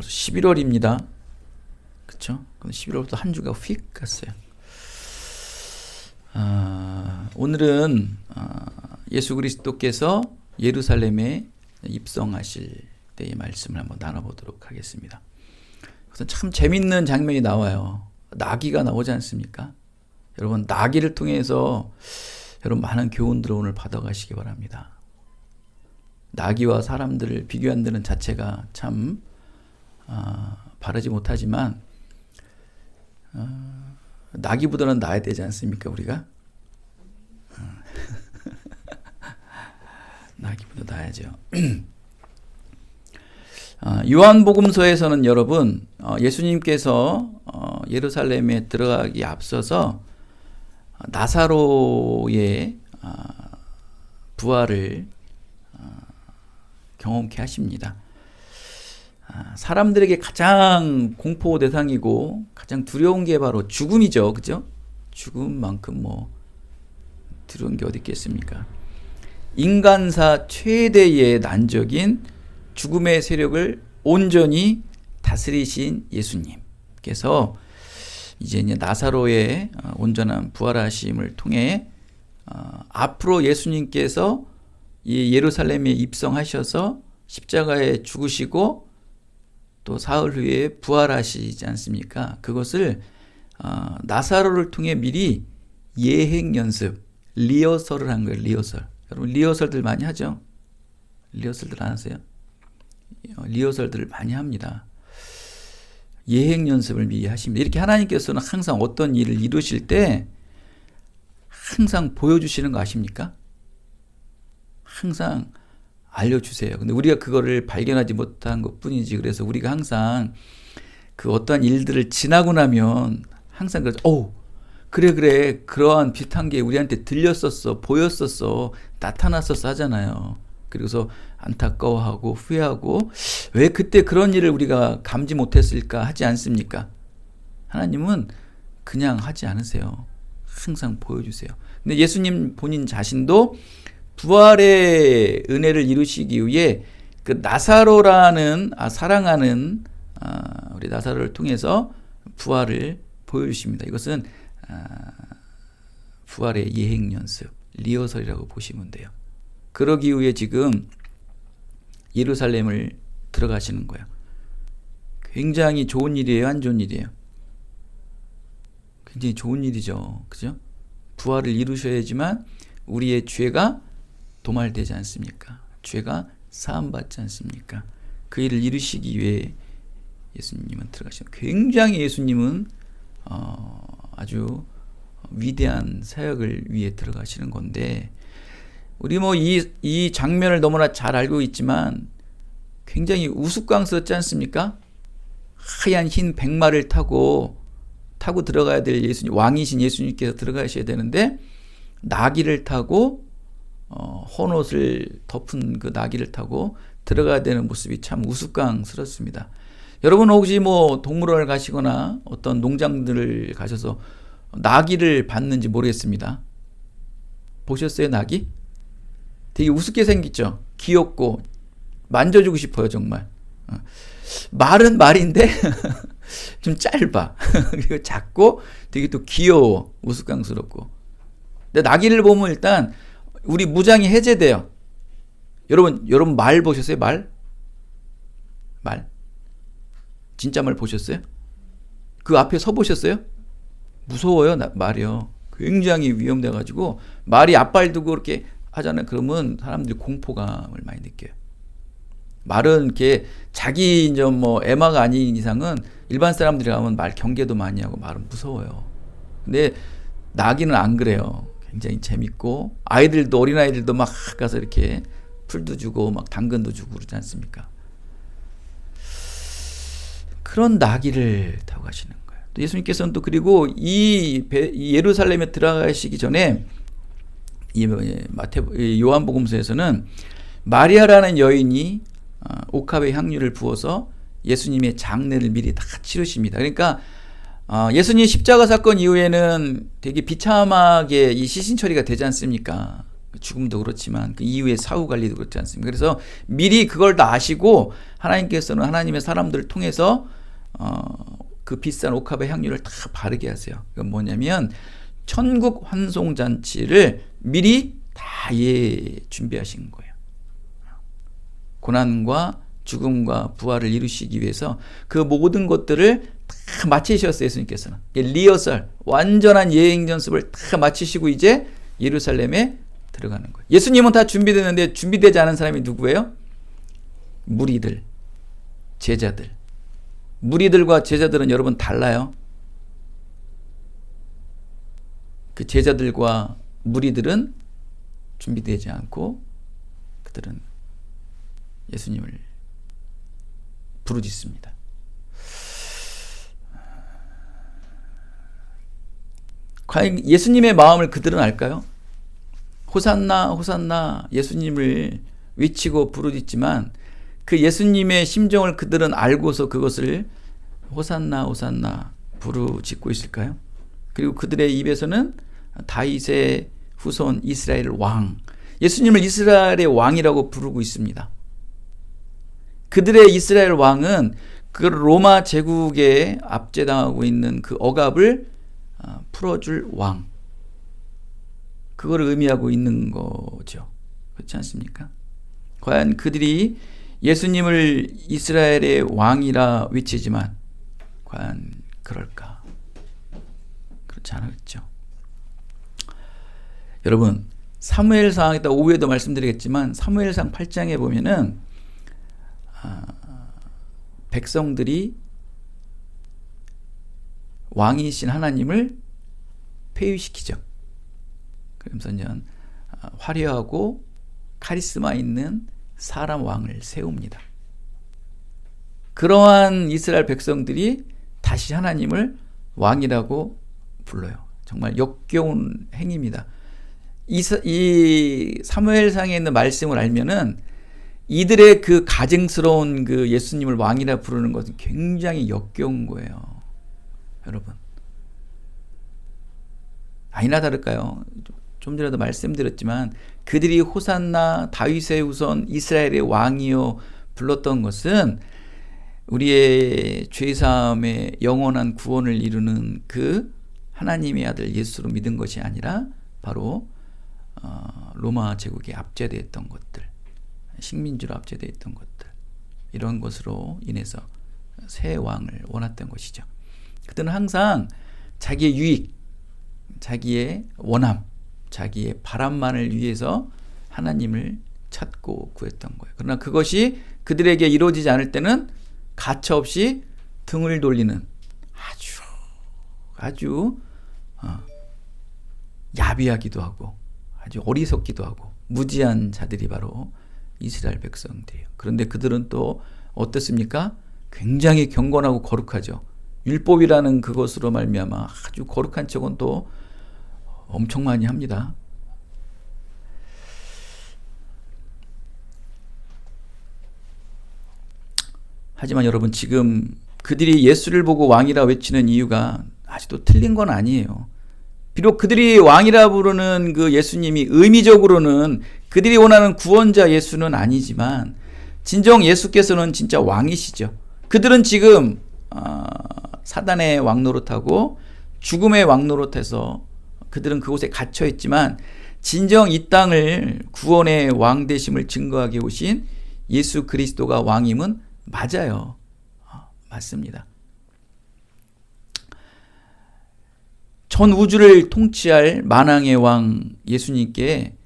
벌써 11월입니다. 그쵸? 11월부터 한 주가 휙 갔어요. 오늘은 예수 그리스도께서 예루살렘에 입성하실 때의 말씀을 한번 나눠보도록 하겠습니다. 그래서 참 재밌는 장면이 나와요. 나귀가 나오지 않습니까? 여러분, 나귀를 통해서 여러분 많은 교훈들을 오늘 받아가시기 바랍니다. 나귀와 사람들을 비교한다는 자체가 참 바르지 못하지만 나귀보다는 나아야 되지 않습니까, 우리가? 나귀보다 나아야죠. 요한복음서에서는 여러분, 예수님께서 예루살렘에 들어가기 앞서서 나사로의 부활을 경험케 하십니다. 사람들에게 가장 공포 대상이고 가장 두려운 게 바로 죽음이죠. 그죠? 죽음만큼 두려운 게 어디 있겠습니까? 인간사 최대의 난적인 죽음의 세력을 온전히 다스리신 예수님께서 이제 나사로의 온전한 부활하심을 통해 앞으로 예수님께서 이 예루살렘에 입성하셔서 십자가에 죽으시고 또 사흘 후에 부활하시지 않습니까? 그것을 나사로를 통해 미리 예행 연습, 리허설을 한 거예요. 리허설. 여러분 리허설들 많이 하죠? 리허설들 안 하세요? 리허설들을 많이 합니다. 예행 연습을 미리 하십니다. 이렇게 하나님께서는 항상 어떤 일을 이루실 때 항상 보여주시는 거 아십니까? 항상 알려주세요. 근데 우리가 그거를 발견하지 못한 것 뿐이지. 그래서 우리가 항상 그 어떠한 일들을 지나고 나면 항상 그러죠. 그래. 그러한 비슷한 게 우리한테 들렸었어, 보였었어, 나타났었어 하잖아요. 그래서 안타까워하고 후회하고 왜 그때 그런 일을 우리가 감지 못했을까 하지 않습니까? 하나님은 그냥 하지 않으세요. 항상 보여주세요. 근데 예수님 본인 자신도 부활의 은혜를 이루시기 위해 그 나사로라는 사랑하는 우리 나사로를 통해서 부활을 보여주십니다. 이것은 부활의 예행 연습, 리허설이라고 보시면 돼요. 그러기 위해 지금 예루살렘을 들어가시는 거예요. 굉장히 좋은 일이에요, 안 좋은 일이에요? 굉장히 좋은 일이죠. 그죠? 부활을 이루셔야지만 우리의 죄가 도말되지 않습니까? 죄가 사함받지 않습니까? 그 일을 이루시기 위해 예수님은 들어가시는 거예요. 굉장히 예수님은 아주 위대한 사역을 위해 들어가시는 건데 우리 이 장면을 너무나 잘 알고 있지만 굉장히 우스꽝스럽지 않습니까? 하얀 흰 백마를 타고 들어가야 될 예수님, 왕이신 예수님께서 들어가셔야 되는데 나귀를 타고 헌옷을 덮은 그 나귀를 타고 들어가야 되는 모습이 참 우스꽝스럽습니다. 여러분 혹시 동물원을 가시거나 어떤 농장들을 가셔서 나귀를 봤는지 모르겠습니다. 보셨어요, 나귀? 되게 우습게 생겼죠? 귀엽고 만져주고 싶어요, 정말. 말은 말인데 좀 짧아. 그리고 작고 되게 또 귀여워, 우스꽝스럽고. 근데 나귀를 보면 일단 우리 무장이 해제돼요. 여러분 말 보셨어요? 말? 진짜 말 보셨어요? 그 앞에 서 보셨어요? 무서워요, 말이요. 굉장히 위험돼가지고 말이 앞발 두고 그렇게 하잖아요. 그러면 사람들이 공포감을 많이 느껴요. 말은 이렇게 자기 애마가 아닌 이상은 일반 사람들이 가면 말 경계도 많이 하고 말은 무서워요. 근데 나귀는 안 그래요. 굉장히 재밌고 아이들도 어린아이들도 막 가서 이렇게 풀도 주고 막 당근도 주고 그러지 않습니까? 그런 나귀를 타고 가시는 거예요. 또 예수님께서는 또 그리고 이 예루살렘에 들어가시기 전에 요한복음서에서는 마리아라는 여인이 옥합의 향유를 부어서 예수님의 장례를 미리 다 치르십니다. 그러니까 예수님 십자가 사건 이후에는 되게 비참하게 이 시신 처리가 되지 않습니까? 죽음도 그렇지만 그 이후의 사후 관리도 그렇지 않습니까? 그래서 미리 그걸 다 아시고 하나님께서는 하나님의 사람들을 통해서 그 비싼 옥합의 향유를 다 바르게 하세요. 그건 뭐냐면 천국 환송 잔치를 미리 다 준비하신 거예요. 고난과 죽음과 부활을 이루시기 위해서 그 모든 것들을 다 마치셨어요. 예수님께서는 리허설, 완전한 예행 연습을 다 마치시고 이제 예루살렘에 들어가는 거예요. 예수님은 다 준비되는데 준비되지 않은 사람이 누구예요? 무리들, 제자들. 무리들과 제자들은 여러분 달라요. 그 제자들과 무리들은 준비되지 않고 그들은 예수님을 부르짖습니다. 과연 예수님의 마음을 그들은 알까요? 호산나 호산나 예수님을 외치고 부르짖지만 그 예수님의 심정을 그들은 알고서 그것을 호산나 호산나 부르짖고 있을까요? 그리고 그들의 입에서는 다윗의 후손 이스라엘 왕, 예수님을 이스라엘의 왕이라고 부르고 있습니다. 그들의 이스라엘 왕은 그 로마 제국에 압제당하고 있는 그 억압을 풀어줄 왕, 그걸 의미하고 있는 거죠. 그렇지 않습니까? 과연 그들이 예수님을 이스라엘의 왕이라 외치지만 과연 그럴까? 그렇지 않았죠. 여러분, 사무엘상, 이따 오후에도 말씀드리겠지만 사무엘상 8장에 보면은 백성들이 왕이신 하나님을 폐위시키죠. 그러면서 화려하고 카리스마 있는 사람 왕을 세웁니다. 그러한 이스라엘 백성들이 다시 하나님을 왕이라고 불러요. 정말 역겨운 행위입니다. 이 사무엘상에 있는 말씀을 알면은 이들의 그 가증스러운 그 예수님을 왕이라 부르는 것은 굉장히 역겨운 거예요. 여러분, 아니나 다를까요? 좀 전에도 말씀드렸지만 그들이 호산나 다윗의 후손 이스라엘의 왕이요 불렀던 것은 우리의 죄사함의 영원한 구원을 이루는 그 하나님의 아들 예수로 믿은 것이 아니라 바로 로마 제국에 압제되었던 것들, 식민지로 압제되었던 것들, 이런 것으로 인해서 새 왕을 원했던 것이죠. 그들은 항상 자기의 유익, 자기의 원함, 자기의 바람만을 위해서 하나님을 찾고 구했던 거예요. 그러나 그것이 그들에게 이루어지지 않을 때는 가차없이 등을 돌리는 아주 야비하기도 하고 아주 어리석기도 하고 무지한 자들이 바로 이스라엘 백성들이에요. 그런데 그들은 또 어떻습니까? 굉장히 경건하고 거룩하죠. 율법이라는 그것으로 말미암아 아주 거룩한 척은 또 엄청 많이 합니다. 하지만 여러분, 지금 그들이 예수를 보고 왕이라 외치는 이유가 아직도 틀린 건 아니에요. 비록 그들이 왕이라 부르는 그 예수님이 의미적으로는 그들이 원하는 구원자 예수는 아니지만 진정 예수께서는 진짜 왕이시죠. 그들은 지금 사단의 왕노릇하고 죽음의 왕노릇해서 그들은 그곳에 갇혀 있지만 진정 이 땅을 구원의 왕 되심을 증거하게 오신 예수 그리스도가 왕임은 맞아요. 맞습니다. 전 우주를 통치할 만왕의 왕 예수님께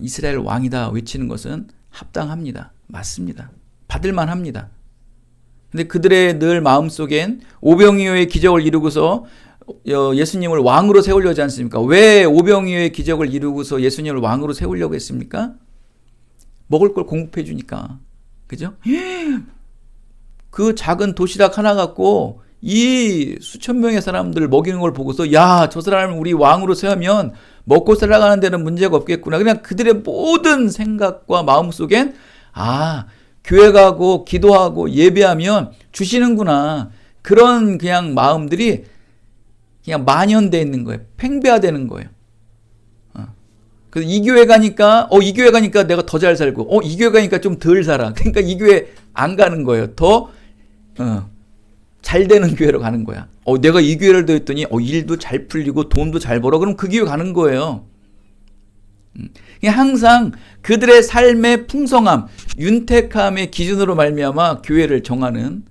이스라엘 왕이다 외치는 것은 합당합니다. 맞습니다. 받을만 합니다. 근데 그들의 늘 마음속엔 오병이어의 기적을 이루고서 예수님을 왕으로 세우려고 하지 않습니까? 왜 오병이어의 기적을 이루고서 예수님을 왕으로 세우려고 했습니까? 먹을 걸 공급해 주니까. 그죠? 그 작은 도시락 하나 갖고 이 수천 명의 사람들 먹이는 걸 보고서 야, 저 사람을 우리 왕으로 세우면 먹고 살아가는 데는 문제가 없겠구나. 그냥 그들의 모든 생각과 마음속엔 교회 가고 기도하고 예배하면 주시는구나. 그런 그냥 마음들이 그냥 만연되어 있는 거예요. 팽배화되는 거예요. 그래서 이 교회 가니까 이 교회 가니까 내가 더 잘 살고 이 교회 가니까 좀 덜 살아. 그러니까 이 교회 안 가는 거예요. 더 잘 되는 교회로 가는 거야. 내가 이 교회를 더 했더니 일도 잘 풀리고 돈도 잘 벌어. 그럼 그 교회 가는 거예요. 항상 그들의 삶의 풍성함, 윤택함의 기준으로 말미암아 교회를 정하는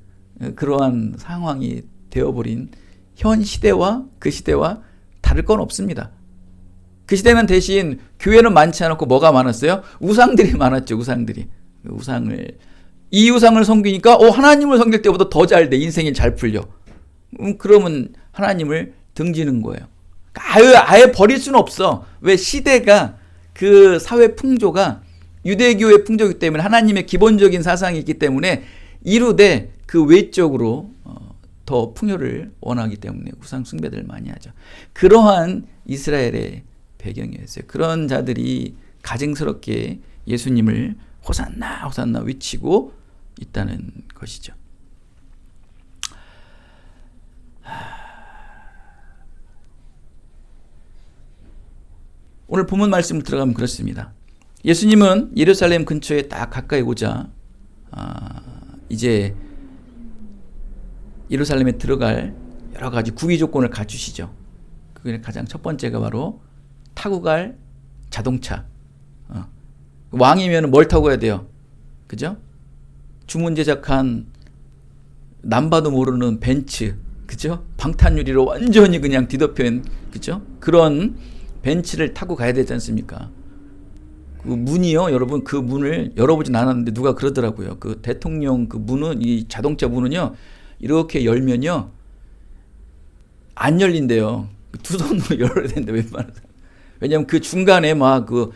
그러한 상황이 되어버린 현 시대와 그 시대와 다를 건 없습니다. 그 시대는 대신 교회는 많지 않았고 뭐가 많았어요? 우상들이 많았죠. 우상들이. 이 우상을 섬기니까 하나님을 섬길 때보다 더 잘 돼. 인생이 잘 풀려. 그러면 하나님을 등지는 거예요. 아예 버릴 수는 없어. 왜? 시대가 그 사회 풍조가 유대교의 풍조이기 때문에 하나님의 기본적인 사상이 있기 때문에 이루되 그 외적으로 더 풍요를 원하기 때문에 우상 숭배들을 많이 하죠. 그러한 이스라엘의 배경이었어요. 그런 자들이 가증스럽게 예수님을 호산나 호산나 외치고 있다는 것이죠. 오늘 본문 말씀을 들어가면 그렇습니다. 예수님은 예루살렘 근처에 딱 가까이 오자 이제 예루살렘에 들어갈 여러 가지 구비 조건을 갖추시죠. 그게 가장 첫 번째가 바로 타고 갈 자동차. 왕이면 뭘 타고 가야 돼요? 그죠? 주문 제작한 남봐도 모르는 벤츠, 그죠? 방탄유리로 완전히 그냥 뒤덮인, 그죠? 그런 벤츠를 타고 가야 되지 않습니까? 그 문이요, 여러분, 그 문을 열어보진 않았는데 누가 그러더라고요. 그 대통령 그 문은, 이 자동차 문은요, 이렇게 열면요, 안 열린대요. 두 손으로 열어야 되는데, 웬만해서. 왜냐면 그 중간에 막 그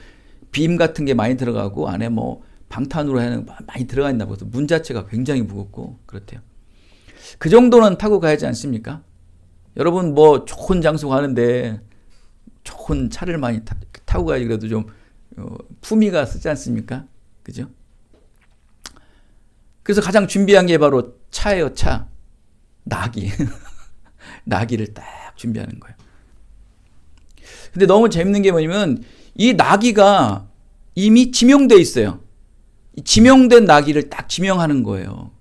빔 같은 게 많이 들어가고 안에 뭐 방탄으로 하는 많이 들어가 있나 보다. 문 자체가 굉장히 무겁고 그렇대요. 그 정도는 타고 가야지 않습니까? 여러분 뭐 좋은 장소 가는데 좋은 차를 많이 타고 가야지 그래도 좀 품위가 쓰지 않습니까? 그죠? 그래서 가장 준비한 게 바로 차예요, 차. 나귀. 나귀를 딱 준비하는 거예요. 근데 너무 재밌는 게 뭐냐면 이 나귀가 이미 지명되어 있어요. 지명된 나귀를 딱 지명하는 거예요.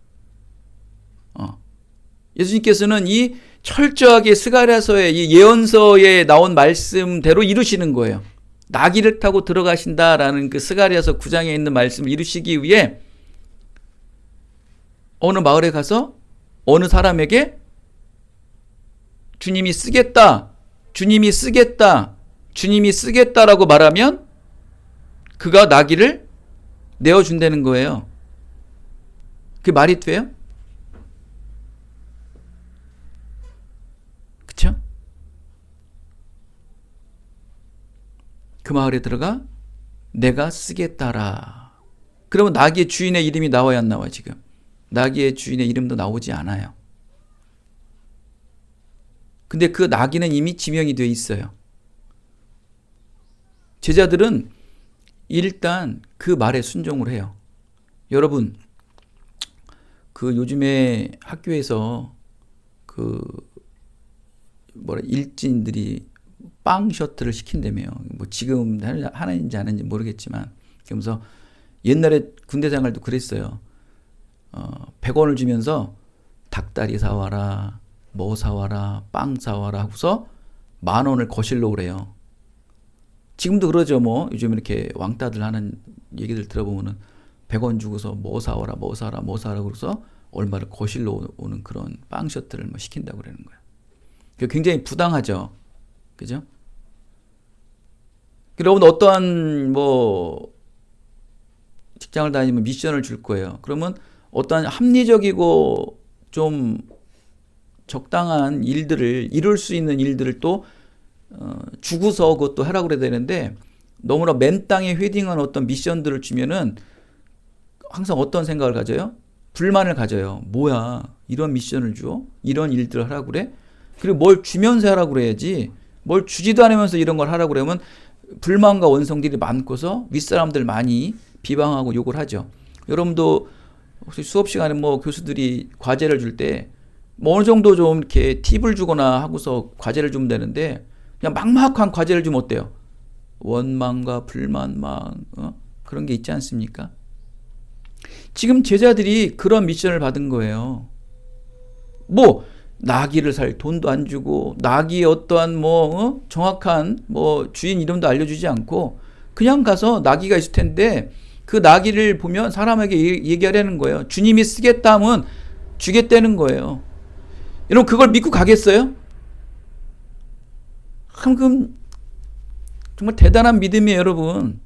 예수님께서는 이 철저하게 스가랴서의 이 예언서에 나온 말씀대로 이루시는 거예요. 나귀를 타고 들어가신다라는 그 스가랴서 9장에 있는 말씀을 이루시기 위해 어느 마을에 가서 어느 사람에게 주님이 쓰겠다, 주님이 쓰겠다, 주님이 쓰겠다라고 말하면 그가 나귀를 내어준다는 거예요. 그게 말이 돼요? 그쵸? 그 마을에 들어가 내가 쓰겠다라. 그러면 나귀의 주인의 이름이 나와야 안 나와 지금? 나귀의 주인의 이름도 나오지 않아요. 근데 그 나귀는 이미 지명이 되어 있어요. 제자들은 일단 그 말에 순종을 해요. 여러분, 그 요즘에 학교에서 그 일진들이 빵 셔틀을 시킨다며. 뭐 지금 하나인지 안 하는지 모르겠지만, 그러면서 옛날에 군대 생활도 그랬어요. 100원을 주면서 닭다리 사와라, 뭐 사와라, 빵 사와라 하고서 10,000원을 거실로 오래요. 지금도 그러죠. 뭐 요즘 이렇게 왕따들 하는 얘기들 들어보면은 100원 주고서 뭐 사와라, 뭐 사라, 뭐 사라 그래서 얼마를 거실로 오는 그런 빵 셔틀을 뭐 시킨다고 그러는 거예요. 굉장히 부당하죠. 그죠? 여러분 어떠한 뭐 직장을 다니면 미션을 줄 거예요. 그러면 어떠한 합리적이고 좀 적당한 일들을 이룰 수 있는 일들을 또 주고서 그것도 하라고 그래야 되는데 너무나 맨 땅에 헤딩한 어떤 미션들을 주면은 항상 어떤 생각을 가져요? 불만을 가져요. 뭐야 이런 미션을 줘? 이런 일들을 하라고 그래? 그리고 뭘 주면서 하라고 그래야지 뭘 주지도 않으면서 이런 걸 하라고 그러면 불만과 원성들이 많고서 윗사람들 많이 비방하고 욕을 하죠. 여러분도 혹시 수업 시간에 뭐 교수들이 과제를 줄 때 뭐 어느 정도 좀 이렇게 팁을 주거나 하고서 과제를 주면 되는데 그냥 막막한 과제를 주면 어때요? 원망과 불만망 그런 게 있지 않습니까? 지금 제자들이 그런 미션을 받은 거예요. 뭐 나귀를 살 돈도 안 주고 나귀의 어떠한 정확한 주인 이름도 알려주지 않고 그냥 가서 나귀가 있을 텐데 그 나귀를 보면 사람에게 얘기하려는 거예요. 주님이 쓰겠다 하면 주겠다는 거예요. 여러분 그걸 믿고 가겠어요? 그럼 정말 대단한 믿음이에요, 여러분.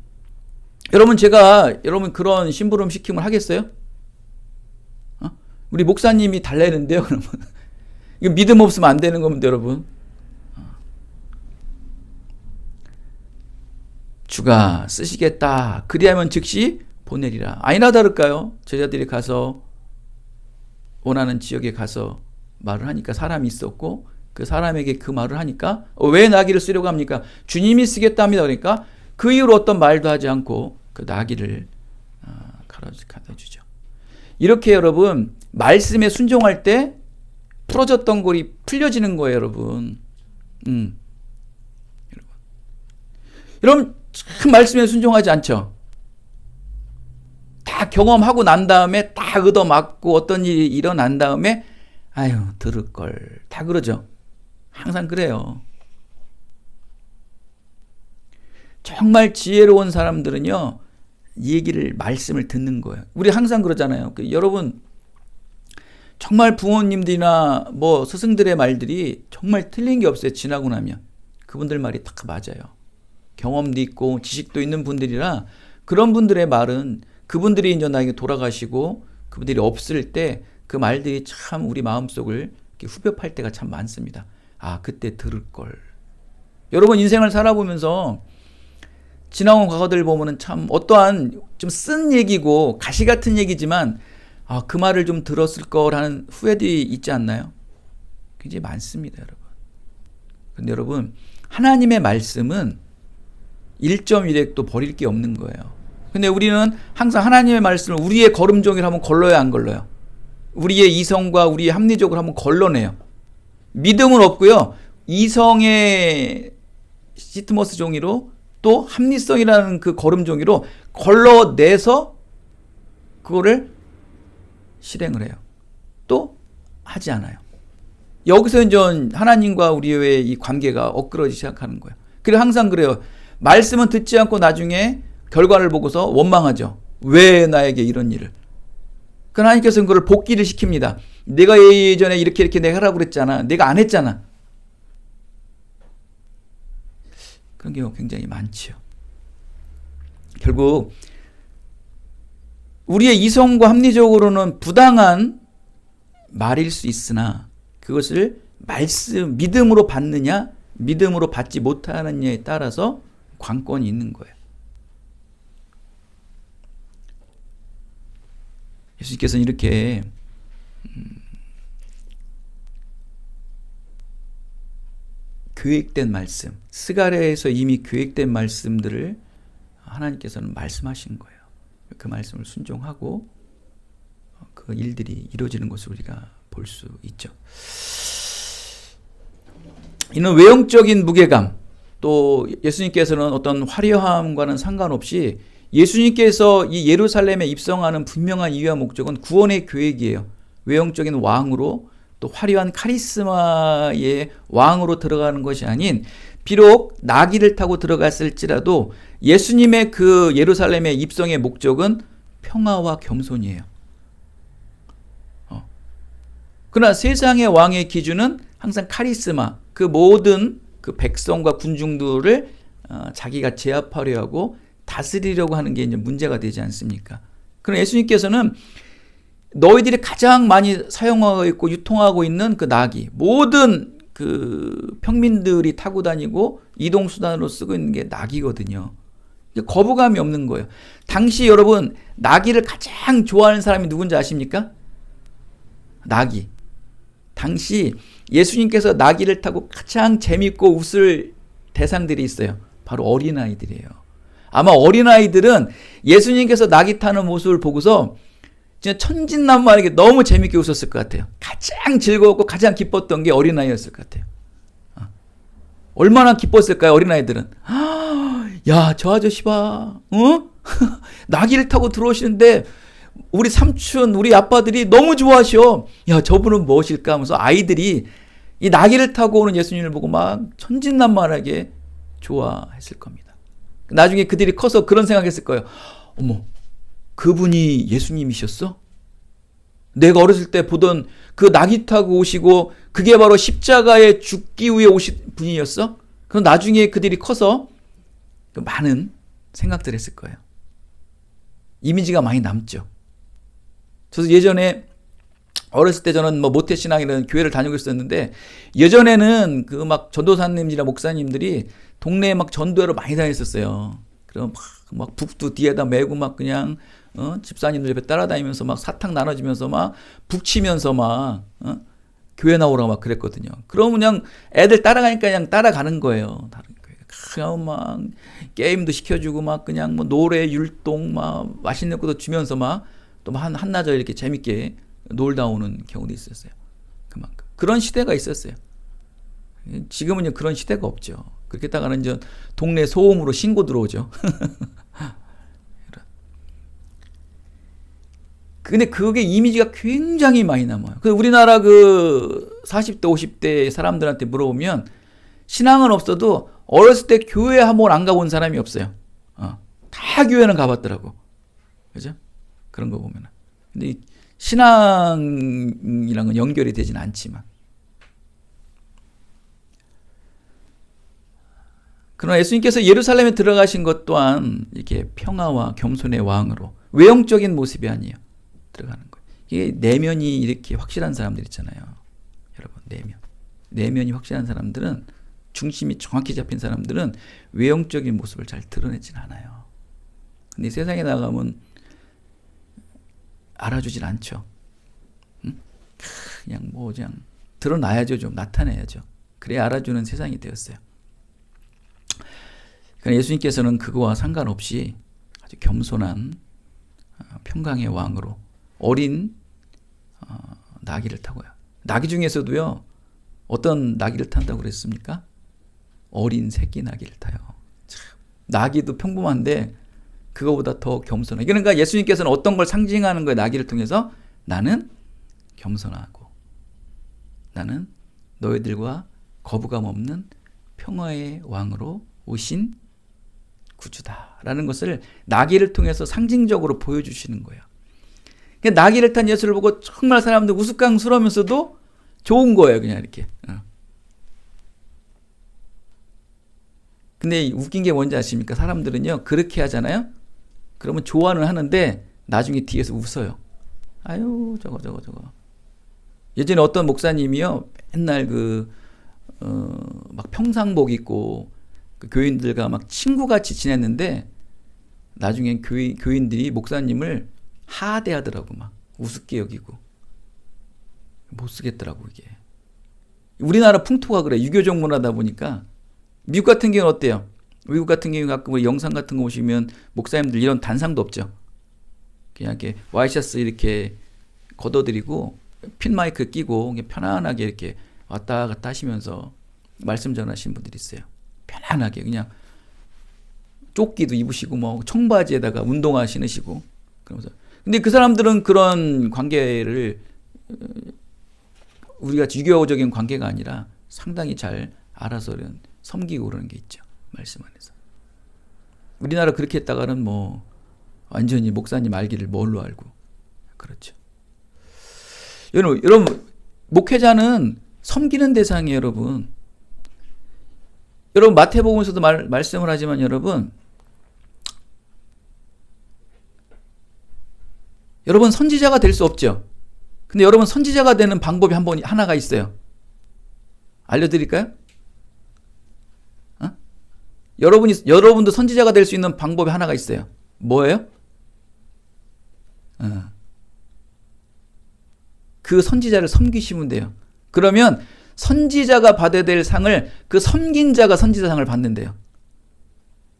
여러분 제가 여러분 그런 심부름 시킴을 하겠어요? 우리 목사님이 달래는데요, 그러면 이거 믿음 없으면 안 되는 겁니다, 여러분. 주가 쓰시겠다. 그리하면 즉시 보내리라. 아니나 다를까요? 제자들이 가서 원하는 지역에 가서 말을 하니까 사람이 있었고 그 사람에게 그 말을 하니까 왜 나귀를 쓰려고 합니까? 주님이 쓰겠다 합니다. 그러니까 그 이후로 어떤 말도 하지 않고 그 나귀를 갖다 주죠. 이렇게 여러분 말씀에 순종할 때 풀어졌던 골이 풀려지는 거예요, 여러분. 여러분 참 말씀에 순종하지 않죠? 다 경험하고 난 다음에 다 얻어맞고 어떤 일이 일어난 다음에 아유 들을 걸 다 그러죠. 항상 그래요. 정말 지혜로운 사람들은요 얘기를 말씀을 듣는 거예요. 우리 항상 그러잖아요. 여러분 정말 부모님들이나 스승들의 말들이 정말 틀린 게 없어요. 지나고 나면 그분들 말이 다 맞아요. 경험도 있고 지식도 있는 분들이라 그런 분들의 말은 그분들이 이제 나에게 돌아가시고 그분들이 없을 때 그 말들이 참 우리 마음속을 후벼팔 때가 참 많습니다. 아 그때 들을 걸. 여러분 인생을 살아보면서 지나온 과거들 보면은 참 어떠한 좀 쓴 얘기고 가시 같은 얘기지만 그 말을 좀 들었을 거라는 후회들이 있지 않나요? 굉장히 많습니다, 여러분. 근데 여러분 하나님의 말씀은 1.1획도 버릴 게 없는 거예요. 근데 우리는 항상 하나님의 말씀을 우리의 걸음종이라 하면 걸러야 안 걸러요? 우리의 이성과 우리의 합리적으로 한번 걸러내요. 믿음은 없고요. 이성의 시트머스 종이로 또 합리성이라는 그 걸음종이로 걸러내서 그거를 실행을 해요. 또 하지 않아요. 여기서 이제 하나님과 우리의 이 관계가 엇그러지기 시작하는 거예요. 그래서 항상 그래요. 말씀은 듣지 않고 나중에 결과를 보고서 원망하죠. 왜 나에게 이런 일을. 그 하나님께서는 그걸 복기를 시킵니다. 내가 예전에 이렇게 내가 하라고 그랬잖아. 내가 안 했잖아. 그런 경우가 굉장히 많죠. 결국 우리의 이성과 합리적으로는 부당한 말일 수 있으나 그것을 믿음으로 받느냐 믿음으로 받지 못하느냐에 따라서 관건이 있는 거예요. 예수님께서는 이렇게 계획된 말씀, 스가랴에서 이미 계획된 말씀들을 하나님께서는 말씀하신 거예요. 그 말씀을 순종하고 그 일들이 이루어지는 것을 우리가 볼 수 있죠. 이는 외형적인 무게감, 또 예수님께서는 어떤 화려함과는 상관없이 예수님께서 이 예루살렘에 입성하는 분명한 이유와 목적은 구원의 계획이에요. 외형적인 왕으로 또 화려한 카리스마의 왕으로 들어가는 것이 아닌 비록 나귀를 타고 들어갔을지라도 예수님의 그 예루살렘의 입성의 목적은 평화와 겸손이에요. 그러나 세상의 왕의 기준은 항상 카리스마, 그 모든 그 백성과 군중들을 자기가 제압하려 하고 다스리려고 하는 게 이제 문제가 되지 않습니까? 그럼 예수님께서는 너희들이 가장 많이 사용하고 있고 유통하고 있는 그 나귀, 모든 그 평민들이 타고 다니고 이동수단으로 쓰고 있는 게 나귀거든요. 거부감이 없는 거예요. 당시 여러분 나귀를 가장 좋아하는 사람이 누군지 아십니까? 나귀. 당시 예수님께서 나귀를 타고 가장 재밌고 웃을 대상들이 있어요. 바로 어린아이들이에요. 아마 어린아이들은 예수님께서 나귀 타는 모습을 보고서 진짜 천진난만하게 너무 재밌게 웃었을 것 같아요. 가장 즐거웠고 가장 기뻤던 게 어린아이였을 것 같아요. 얼마나 기뻤을까요, 어린아이들은? 야, 저 아저씨 봐. 어? 나귀를 타고 들어오시는데 우리 삼촌, 우리 아빠들이 너무 좋아하셔. 야, 저분은 무엇일까 하면서 아이들이 이 나귀를 타고 오는 예수님을 보고 막 천진난만하게 좋아했을 겁니다. 나중에 그들이 커서 그런 생각했을 거예요. 어머, 그분이 예수님이셨어? 내가 어렸을 때 보던 그 나귀 타고 오시고 그게 바로 십자가에 죽기 위해 오신 분이었어? 그럼 나중에 그들이 커서 많은 생각들을 했을 거예요. 이미지가 많이 남죠. 저도 예전에 어렸을 때 저는 뭐 모태신앙이라는 교회를 다니고 있었는데 예전에는 그 막 전도사님이나 목사님들이 동네에 막 전도회로 많이 다녔었어요. 그럼 막 북도 뒤에다 메고 막 그냥 집사님들 옆에 따라다니면서 막 사탕 나눠주면서 막 북치면서 막 교회 나오라고 막 그랬거든요. 그러면 그냥 애들 따라가니까 그냥 따라가는 거예요. 다른 교회 그냥 막 게임도 시켜주고 막 그냥 뭐 노래 율동 막 맛있는 것도 주면서 막 또 한나절 이렇게 재밌게 놀다 오는 경우도 있었어요. 그만큼 그런 시대가 있었어요. 지금은 그런 시대가 없죠. 그렇게 따가는 이제 동네 소음으로 신고 들어오죠. 근데 그게 이미지가 굉장히 많이 남아요. 우리나라 그 40대, 50대 사람들한테 물어보면 신앙은 없어도 어렸을 때 교회 한 번 안 가본 사람이 없어요. 다 교회는 가봤더라고. 그죠? 그런 거 보면은. 근데 신앙이랑은 연결이 되진 않지만. 그러나 예수님께서 예루살렘에 들어가신 것 또한 이렇게 평화와 겸손의 왕으로 외형적인 모습이 아니에요. 들어가는 거예요. 이게 내면이 이렇게 확실한 사람들 있잖아요. 여러분, 내면이 확실한 사람들은, 중심이 정확히 잡힌 사람들은 외형적인 모습을 잘 드러내진 않아요. 근데 세상에 나가면 알아주질 않죠. 응? 그냥 드러나야죠. 좀 나타내야죠. 그래야 알아주는 세상이 되었어요. 그러니까 예수님께서는 그거와 상관없이 아주 겸손한 평강의 왕으로 어린 나귀를 타고요. 나귀 중에서도요, 어떤 나귀를 탄다고 그랬습니까? 어린 새끼 나귀를 타요. 참, 나귀도 평범한데 그거보다 더 겸손해. 그러니까 예수님께서는 어떤 걸 상징하는 거예요? 나귀를 통해서 나는 겸손하고 나는 너희들과 거부감 없는 평화의 왕으로 오신 구주다라는 것을 나귀를 통해서 상징적으로 보여주시는 거예요. 그러니까 나귀를 탄 예수를 보고 정말 사람들 우스꽝스러우면서도 좋은 거예요. 그냥 이렇게. 근데 웃긴 게 뭔지 아십니까? 사람들은요, 그렇게 하잖아요. 그러면 좋아는 하는데 나중에 뒤에서 웃어요. 아유, 저거. 예전에 어떤 목사님이요, 맨날 막 평상복 입고 그 교인들과 막 친구같이 지냈는데 나중엔 교인들이 목사님을 하대하더라고. 막 우습게 여기고 못 쓰겠더라고. 이게 우리나라 풍토가 그래. 유교적 문화다 보니까. 미국 같은 경우는 어때요? 미국 같은 경우 가끔 영상 같은 거 보시면 목사님들 이런 단상도 없죠. 그냥 이렇게 와이셔츠 이렇게 걷어들이고 핀 마이크 끼고 편안하게 이렇게 왔다 갔다 하시면서 말씀 전하시는 분들이 있어요. 편안하게 그냥 조끼도 입으시고 뭐 청바지에다가 운동화 신으시고 그러면서. 근데 그 사람들은 그런 관계를 우리가 유교적인 관계가 아니라 상당히 잘 알아서 섬기고 그러는 게 있죠. 말씀 안에서. 우리나라 그렇게 했다가는 뭐 완전히 목사님 알기를 뭘로 알고. 그렇죠. 여러분 목회자는 섬기는 대상이에요. 여러분 마태복음에서도 말씀을 하지만 여러분 선지자가 될 수 없죠. 근데 여러분 선지자가 되는 방법이 하나가 있어요. 알려드릴까요? 여러분도 선지자가 될 수 있는 방법이 하나가 있어요. 뭐예요? 그 선지자를 섬기시면 돼요. 그러면 선지자가 받아야 될 상을 그 섬긴 자가 선지자상을 받는데요.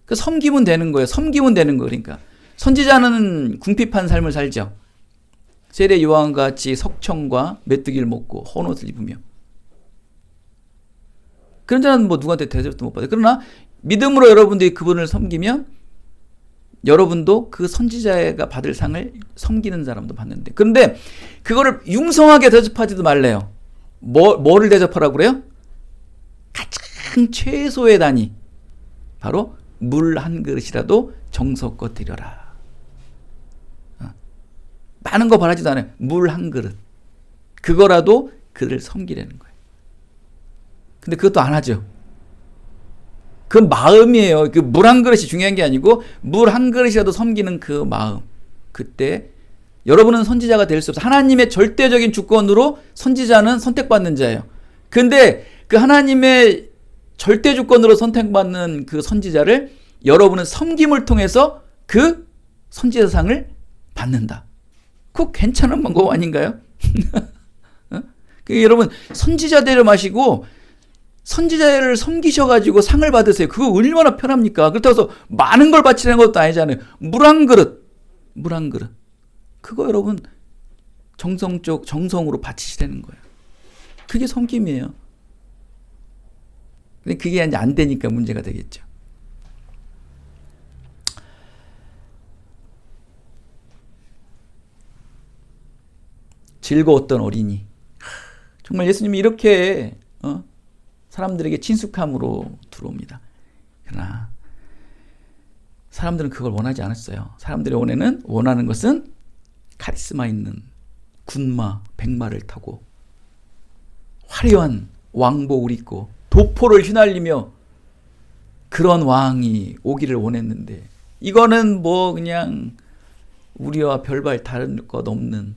그 섬기면 되는 거예요. 그러니까 선지자는 궁핍한 삶을 살죠. 세례 요한과 같이 석청과 메뚜기를 먹고 헌옷을 입으며. 그런 자는 뭐 누구한테 대접도 못 받아요. 그러나 믿음으로 여러분들이 그분을 섬기면 여러분도 그 선지자가 받을 상을 섬기는 사람도 받는데, 그런데 그거를 융성하게 대접하지도 말래요. 뭐를 대접하라고 그래요? 가장 최소의 단위, 바로 물 한 그릇이라도 정성껏 드려라. 많은 거 바라지도 않아요. 물 한 그릇, 그거라도 그를 섬기려는 거예요. 근데 그것도 안 하죠. 그 마음이에요. 그 물 한 그릇이 중요한 게 아니고 물 한 그릇이라도 섬기는 그 마음. 그때 여러분은 선지자가 될 수 없어요. 하나님의 절대적인 주권으로 선지자는 선택받는 자예요. 근데 그 하나님의 절대 주권으로 선택받는 그 선지자를 여러분은 섬김을 통해서 그 선지자상을 받는다. 그거 괜찮은 방법 아닌가요? 여러분, 선지자 되려 마시고 선지자를 섬기셔가지고 상을 받으세요. 그거 얼마나 편합니까? 그렇다고 해서 많은 걸 바치는 것도 아니잖아요. 물 한 그릇, 물 한 그릇. 그거 여러분 정성으로 바치시라는 거예요. 그게 섬김이에요. 근데 그게 이제 안 되니까 문제가 되겠죠. 즐거웠던 어린이. 정말 예수님이 이렇게 사람들에게 친숙함으로 들어옵니다. 그러나 사람들은 그걸 원하지 않았어요. 사람들이 원하는 것은 카리스마 있는 군마, 백마를 타고 화려한 왕복을 입고 도포를 휘날리며 그런 왕이 오기를 원했는데, 이거는 뭐 그냥 우리와 별반 다른 것 없는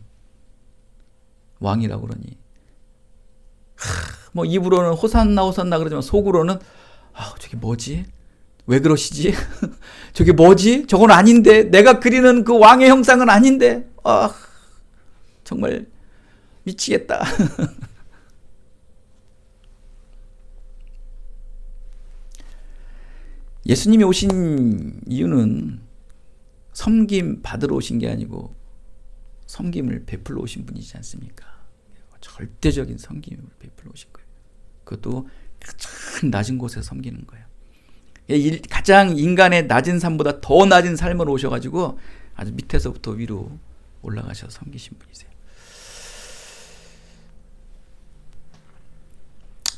왕이라고 그러니 뭐 입으로는 호산나 호산나 그러지만 속으로는 저게 뭐지? 왜 그러시지? 저게 뭐지? 저건 아닌데, 내가 그리는 그 왕의 형상은 아닌데, 정말 미치겠다. 예수님이 오신 이유는 섬김 받으러 오신 게 아니고 섬김을 베풀러 오신 분이지 않습니까? 절대적인 섬김을 베풀러 오신 거예요. 그것도 가장 낮은 곳에서 섬기는 거예요. 가장 인간의 낮은 삶보다 더 낮은 삶으로 오셔가지고 아주 밑에서부터 위로 올라가셔서 섬기신 분이세요.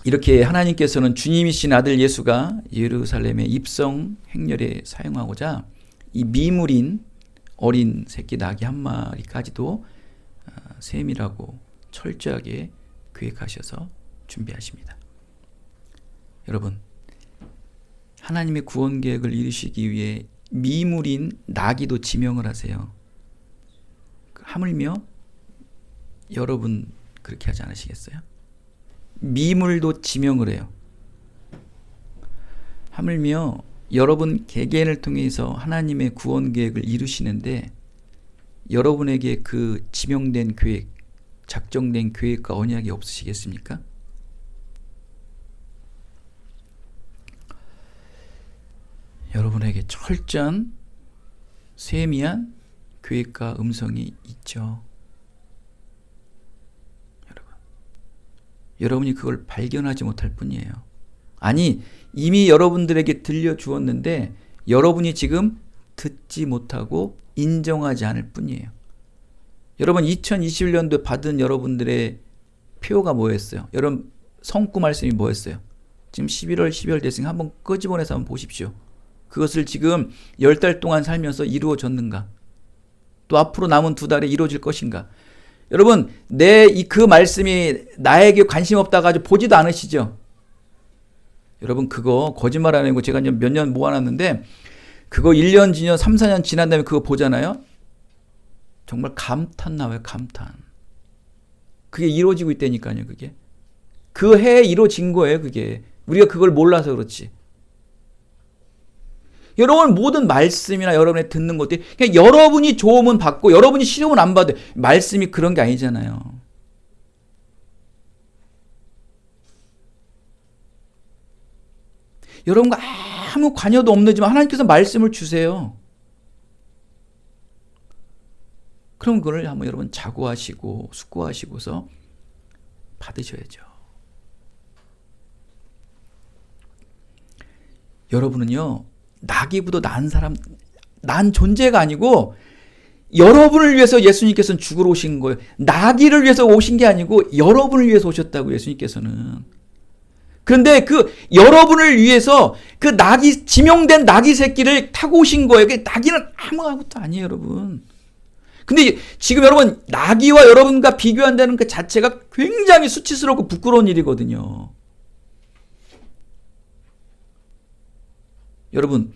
이렇게 하나님께서는 주님이신 아들 예수가 예루살렘의 입성 행렬에 사용하고자 이 미물인 어린 새끼 나귀 한 마리까지도 세밀하고 철저하게 계획하셔서 준비하십니다. 여러분, 하나님의 구원 계획을 이루시기 위해 미물인 나귀도 지명을 하세요. 하물며 여러분 그렇게 하지 않으시겠어요? 미물도 지명을 해요. 하물며 여러분 개개인을 통해서 하나님의 구원 계획을 이루시는데 여러분에게 그 지명된 계획, 작정된 계획과 언약이 없으시겠습니까? 여러분에게 철저한 세미한 계획과 음성이 있죠. 여러분이 그걸 발견하지 못할 뿐이에요. 아니, 이미 여러분들에게 들려주었는데 여러분이 지금 듣지 못하고 인정하지 않을 뿐이에요. 여러분 2021년도에 받은 여러분들의 표가 뭐였어요? 여러분 성구 말씀이 뭐였어요? 지금 11월 12월 됐으니까 한번 끄집어내서 한번 보십시오. 그것을 지금 10달 동안 살면서 이루어졌는가? 또 앞으로 남은 2달에 이루어질 것인가? 여러분, 그 말씀이 나에게 관심 없다가 아주 보지도 않으시죠? 여러분, 그거 거짓말 안 하고 제가 몇 년 모아놨는데, 그거 1년, 2년, 3, 4년 지난 다음에 그거 보잖아요? 정말 감탄 나와요, 감탄. 그게 이루어지고 있다니까요, 그게. 그 해에 이루어진 거예요, 그게. 우리가 그걸 몰라서 그렇지. 여러분 모든 말씀이나 여러분이 듣는 것들이 그냥 여러분이 좋으면 받고 여러분이 싫으면 안 받아요. 말씀이 그런 게 아니잖아요. 여러분과 아무 관여도 없는지만 하나님께서 말씀을 주세요. 그럼 그걸 한번 여러분 자고하시고 숙고하시고서 받으셔야죠. 여러분은요, 나기보다 나은 사람, 난 존재가 아니고 여러분을 위해서 예수님께서는 죽으러 오신 거예요. 나기를 위해서 오신 게 아니고 여러분을 위해서 오셨다고, 예수님께서는. 그런데 그 여러분을 위해서 그 나기, 지명된 나기 새끼를 타고 오신 거예요. 나기는 아무것도 아니에요, 여러분. 근데 지금 여러분, 나기와 여러분과 비교한다는 그 자체가 굉장히 수치스럽고 부끄러운 일이거든요. 여러분,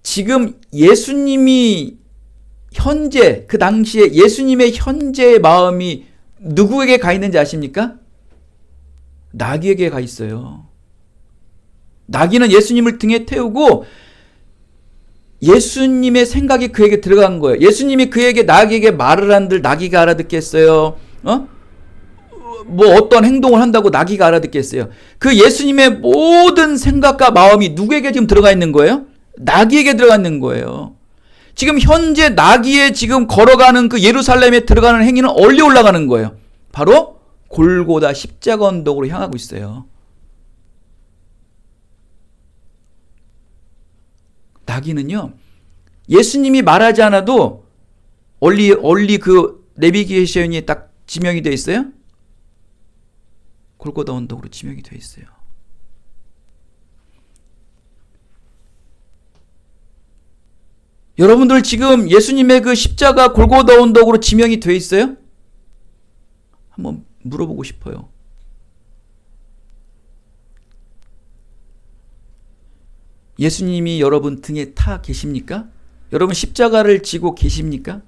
지금 예수님이 현재, 그 당시에 예수님의 현재의 마음이 누구에게 가 있는지 아십니까? 나귀에게 가 있어요. 나귀는 예수님을 등에 태우고 예수님의 생각이 그에게 들어간 거예요. 예수님이 그에게, 나귀에게 말을 한들 나귀가 알아듣겠어요? 뭐 어떤 행동을 한다고 나귀가 알아듣겠어요? 그 예수님의 모든 생각과 마음이 누구에게 지금 들어가 있는 거예요? 나귀에게 들어가 있는 거예요. 지금 현재 나귀에 지금 걸어가는 그 예루살렘에 들어가는 행위는 어디 올라가는 거예요? 바로 골고다 십자가 언덕으로 향하고 있어요. 나귀는요, 예수님이 말하지 않아도 얼리 그 내비게이션이 딱 지명이 되어 있어요. 골고다 언덕으로 지명이 되어 있어요. 여러분들 지금 예수님의 그 십자가 골고다 언덕으로 지명이 되어 있어요? 한번 물어보고 싶어요. 예수님이 여러분 등에 타 계십니까? 여러분 십자가를 지고 계십니까?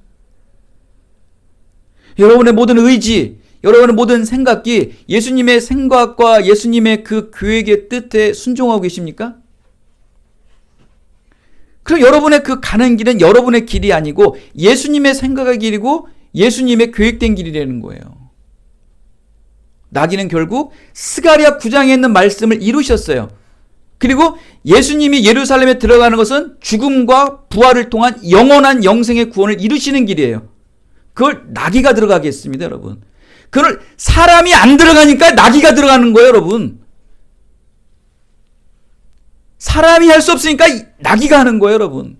여러분의 모든 의지, 여러분의 모든 생각이 예수님의 생각과 예수님의 그 계획의 뜻에 순종하고 계십니까? 그럼 여러분의 그 가는 길은 여러분의 길이 아니고 예수님의 생각의 길이고 예수님의 계획된 길이라는 거예요. 나귀는 결국 스가랴 9장에 있는 말씀을 이루셨어요. 그리고 예수님이 예루살렘에 들어가는 것은 죽음과 부활을 통한 영원한 영생의 구원을 이루시는 길이에요. 그걸 나귀가 들어가겠습니다, 여러분. 그걸 사람이 안 들어가니까 나귀가 들어가는 거예요, 여러분. 사람이 할 수 없으니까 나귀가 하는 거예요, 여러분.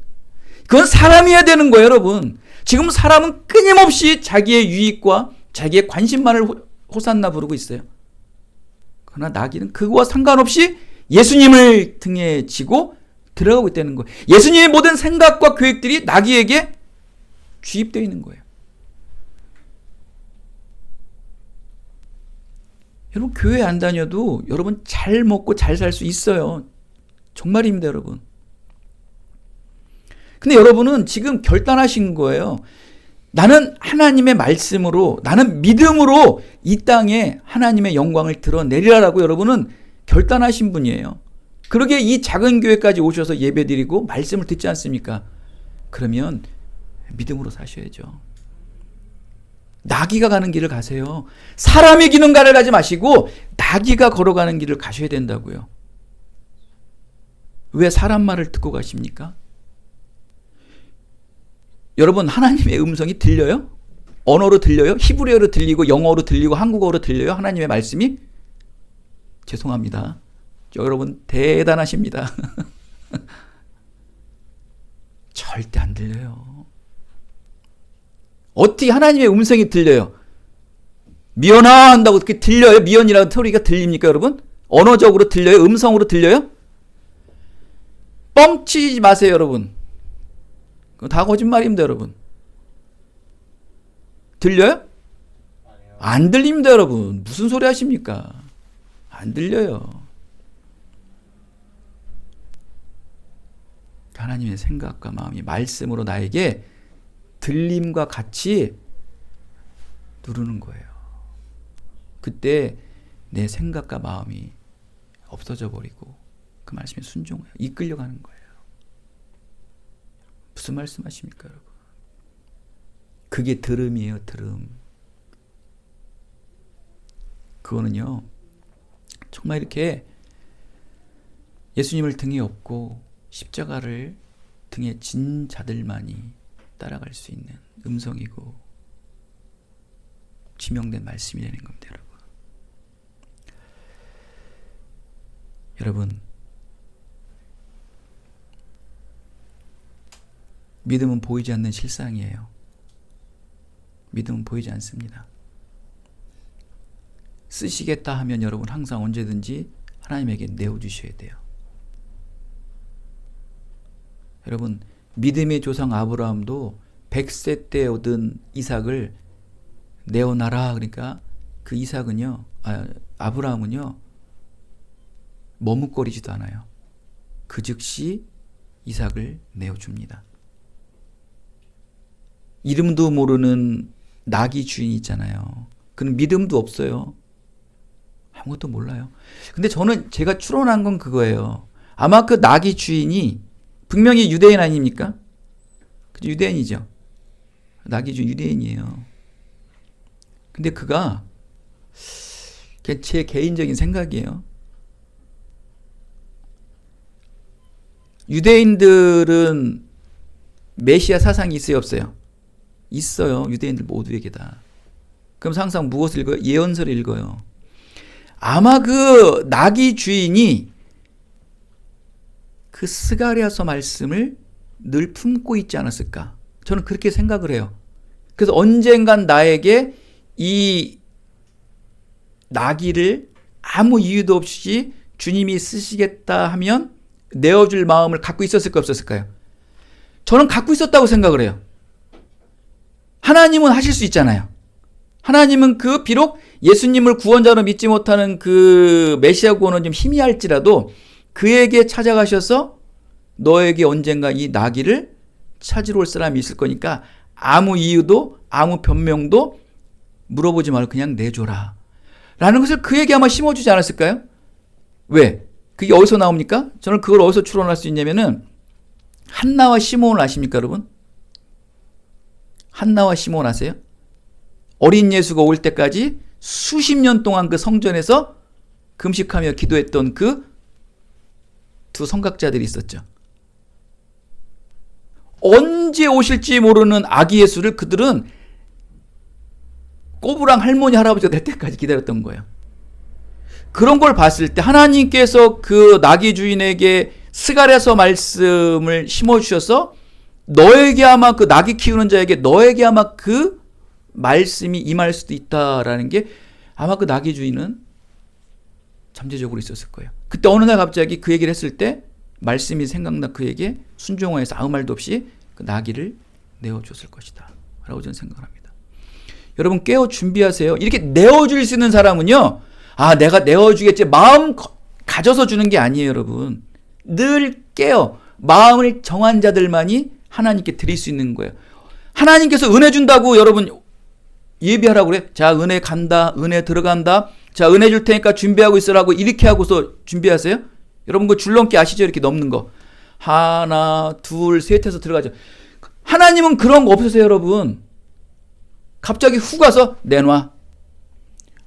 그건 사람이 해야 되는 거예요, 여러분. 지금 사람은 끊임없이 자기의 유익과 자기의 관심만을 호산나 부르고 있어요. 그러나 나귀는 그거와 상관없이 예수님을 등에 지고 들어가고 있다는 거예요. 예수님의 모든 생각과 계획들이 나귀에게 주입되어 있는 거예요. 여러분, 교회 안 다녀도 여러분 잘 먹고 잘 살 수 있어요. 정말입니다, 여러분. 근데 여러분은 지금 결단하신 거예요. 나는 하나님의 말씀으로, 나는 믿음으로 이 땅에 하나님의 영광을 드러내리라라고 여러분은 결단하신 분이에요. 그러기에 이 작은 교회까지 오셔서 예배드리고 말씀을 듣지 않습니까? 그러면 믿음으로 사셔야죠. 나귀가 가는 길을 가세요. 사람의 기는 가를 가지 마시고 나귀가 걸어가는 길을 가셔야 된다고요. 왜 사람 말을 듣고 가십니까? 여러분, 하나님의 음성이 들려요? 언어로 들려요? 히브리어로 들리고 영어로 들리고 한국어로 들려요? 하나님의 말씀이? 죄송합니다. 여러분 대단하십니다. 절대 안 들려요. 어떻게 하나님의 음성이 들려요? 미연아 한다고 그렇게 들려요? 미연이라는 소리가 들립니까, 여러분? 언어적으로 들려요? 음성으로 들려요? 뻥치지 마세요, 여러분. 그거 다 거짓말입니다, 여러분. 들려요? 안 들립니다, 여러분. 무슨 소리 하십니까? 안 들려요. 하나님의 생각과 마음이 말씀으로 나에게 들림과 같이 누르는 거예요. 그때 내 생각과 마음이 없어져 버리고 그 말씀에 순종해요. 이끌려가는 거예요. 무슨 말씀하십니까, 여러분? 그게 들음이에요, 들음. 그거는요, 정말 이렇게 예수님을 등에 업고 십자가를 등에 진 자들만이 따라갈 수 있는 음성이고 지명된 말씀이 되는 겁니다, 여러분. 여러분, 믿음은 보이지 않는 실상이에요. 믿음은 보이지 않습니다. 쓰시겠다 하면 여러분 항상 언제든지 하나님에게 내어주셔야 돼요. 여러분, 믿음의 조상 아브라함도 100세 때 얻은 이삭을 내어놔라. 그러니까 그 이삭은요, 아브라함은요, 머뭇거리지도 않아요. 그 즉시 이삭을 내어줍니다. 이름도 모르는 나귀 주인 있잖아요. 그는 믿음도 없어요. 아무것도 몰라요. 근데 제가 추론한 건 그거예요. 아마 그 나귀 주인이 분명히 유대인 아닙니까? 그죠? 유대인이죠. 나귀 주인 유대인이에요. 근데 그가, 제 개인적인 생각이에요. 유대인들은 메시아 사상이 있어요, 없어요? 있어요. 유대인들 모두에게 다. 그럼 항상 무엇을 읽어요? 예언서를 읽어요. 아마 그 나귀 주인이 그 스가랴서 말씀을 늘 품고 있지 않았을까? 저는 그렇게 생각을 해요. 그래서 언젠간 나에게 이 나귀를 아무 이유도 없이 주님이 쓰시겠다 하면 내어줄 마음을 갖고 있었을까 없었을까요? 저는 갖고 있었다고 생각을 해요. 하나님은 하실 수 있잖아요. 하나님은 비록 예수님을 구원자로 믿지 못하는 그 메시아 구원은 좀 희미할지라도 그에게 찾아가셔서 너에게 언젠가 이 나귀를 찾으러 올 사람이 있을 거니까 아무 이유도 아무 변명도 물어보지 말고 그냥 내줘라 라는 것을 그에게 아마 심어주지 않았을까요? 왜? 그게 어디서 나옵니까? 저는 그걸 어디서 추론할 수 있냐면은 한나와 시몬을 아십니까 여러분? 한나와 시몬 아세요? 어린 예수가 올 때까지 수십 년 동안 그 성전에서 금식하며 기도했던 그 두 성각자들이 있었죠. 언제 오실지 모르는 아기 예수를 그들은 꼬부랑 할머니 할아버지가 될 때까지 기다렸던 거예요. 그런 걸 봤을 때 하나님께서 그 나귀 주인에게 스가랴서 말씀을 심어주셔서 너에게 아마 그 나귀 키우는 자에게 너에게 아마 그 말씀이 임할 수도 있다라는 게 아마 그 나귀 주인은 잠재적으로 있었을 거예요. 그때 어느 날 갑자기 그 얘기를 했을 때 말씀이 생각나 그에게 순종하여서 아무 말도 없이 그 나귀를 내어줬을 것이다 라고 저는 생각합니다. 여러분 깨어 준비하세요. 이렇게 내어줄 수 있는 사람은요, 내가 내어주겠지 마음 가져서 주는 게 아니에요. 여러분 늘 깨어 마음을 정한 자들만이 하나님께 드릴 수 있는 거예요. 하나님께서 은혜 준다고 여러분 예비하라고 그래. 자, 은혜 간다, 은혜 들어간다, 자, 은혜 줄 테니까 준비하고 있으라고 이렇게 하고서 준비하세요. 여러분 그 줄넘기 아시죠? 이렇게 넘는 거 하나 둘 셋 해서 들어가죠. 하나님은 그런 거 없으세요. 여러분 갑자기 후 가서 내놔.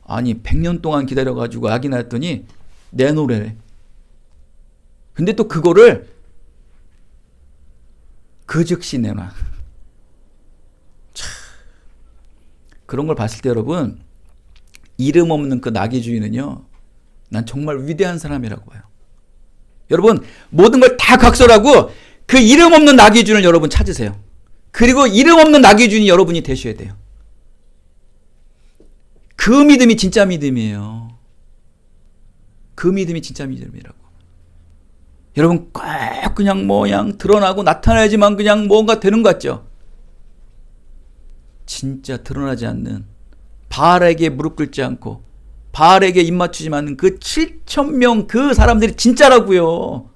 아니 100년 동안 기다려가지고 아기 낳았더니 내놓으래. 근데 또 그거를 그 즉시 내놔. 참, 그런 걸 봤을 때 여러분 이름 없는 그 나귀 주인은요, 난 정말 위대한 사람이라고 봐요. 여러분 모든 걸 다 각설하고 그 이름 없는 나귀 주인을 여러분 찾으세요. 그리고 이름 없는 나귀 주인이 여러분이 되셔야 돼요. 그 믿음이 진짜 믿음이에요. 그 믿음이 진짜 믿음이라고. 여러분 꼭 그냥 드러나고 나타나야지만 그냥 뭔가 되는 것 같죠? 진짜 드러나지 않는, 바알에게 무릎 꿇지 않고 바알에게 입 맞추지 않는 그 7,000명 그 사람들이 진짜라고요.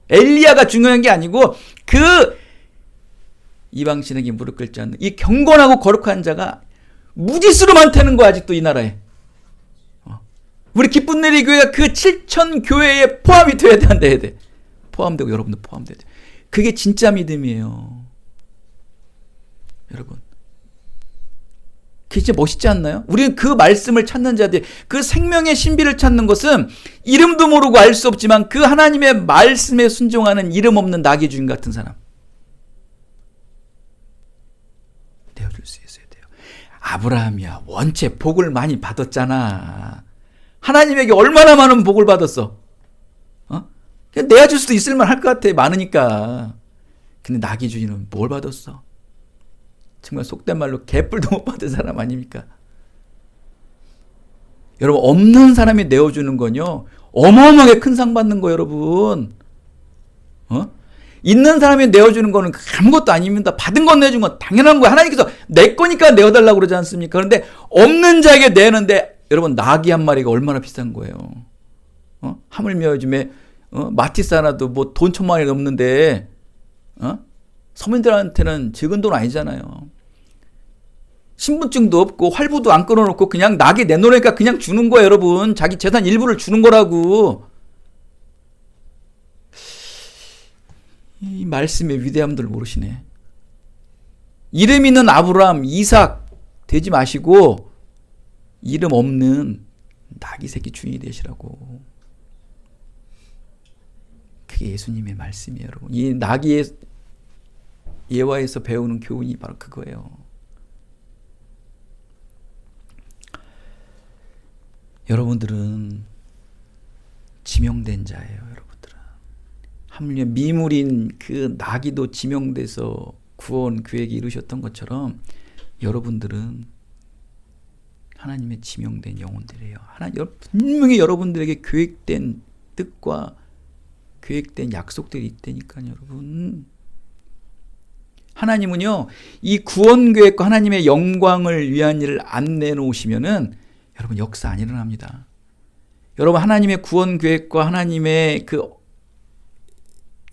엘리야가 중요한 게 아니고 그 이방신에게 무릎 꿇지 않는 이 경건하고 거룩한 자가 무지수로 많다는 거야 아직도 이 나라에. 우리 기쁜 내리 교회가 그 7,000 교회에 포함이 돼야 돼. 포함되고 여러분도 포함돼야 돼. 그게 진짜 믿음이에요. 여러분 그게 진짜 멋있지 않나요? 우리는 그 말씀을 찾는 자들, 그 생명의 신비를 찾는 것은 이름도 모르고 알 수 없지만 그 하나님의 말씀에 순종하는 이름 없는 나귀 주인 같은 사람 되어줄 수 있어야 돼요. 아브라함이야 원체 복을 많이 받았잖아. 하나님에게 얼마나 많은 복을 받았어. 그냥 내어줄 수도 있을 만할 것 같아. 많으니까. 근데 나귀 주인은 뭘 받았어? 정말 속된 말로 개뿔도 못 받은 사람 아닙니까? 여러분, 없는 사람이 내어주는 건요, 어마어마하게 큰 상 받는 거예요, 여러분. 있는 사람이 내어주는 거는 아무것도 아닙니다. 받은 건 내준 건 당연한 거예요. 하나님께서 내 거니까 내어달라고 그러지 않습니까? 그런데 없는 자에게 내는데, 여러분, 나귀 한 마리가 얼마나 비싼 거예요. 하물며 요즘에 마티스 하나도 뭐 돈 1,000만 원이 넘는데, 서민들한테는 적은 돈 아니잖아요. 신분증도 없고 활부도 안 끊어놓고 그냥 나귀 내놓으니까 그냥 주는 거예요, 여러분. 자기 재산 일부를 주는 거라고. 이 말씀의 위대함들 모르시네. 이름 있는 아브라함, 이삭 되지 마시고 이름 없는 나귀 새끼 주인이 되시라고. 그게 예수님의 말씀이에요, 여러분. 이 나귀의 예화에서 배우는 교훈이 바로 그거예요. 여러분들은 지명된 자예요. 여러분들은 하물며 미물인 그 나귀도 지명돼서 구원 계획이 이루셨던 것처럼 여러분들은 하나님의 지명된 영혼들이에요. 분명히 여러분들에게 계획된 뜻과 계획된 약속들이 있다니까요, 여러분. 하나님은요, 이 구원 계획과 하나님의 영광을 위한 일을 안 내놓으시면은 여러분 역사 안 일어납니다. 여러분, 하나님의 구원 계획과 하나님의 그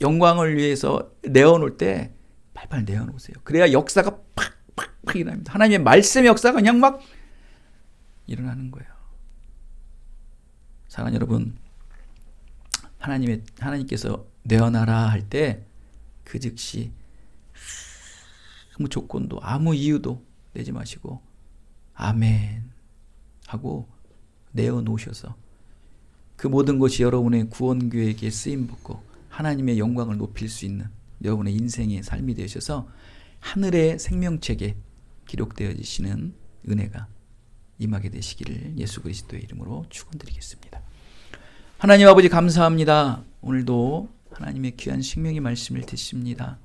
영광을 위해서 내어놓을 때 빨리빨리 내어놓으세요. 그래야 역사가 팍팍팍 일어납니다. 하나님의 말씀의 역사가 그냥 막 일어나는 거예요. 사랑하는 여러분, 하나님께서 내어놔라 할 때 그 즉시 아무 조건도 아무 이유도 내지 마시고 아멘 하고 내어놓으셔서 그 모든 것이 여러분의 구원 계획에 쓰임받고 하나님의 영광을 높일 수 있는 여러분의 인생의 삶이 되셔서 하늘의 생명책에 기록되어지시는 은혜가 임하게 되시기를 예수 그리스도의 이름으로 축원드리겠습니다. 하나님 아버지 감사합니다. 오늘도 하나님의 귀한 생명의 말씀을 듣습니다.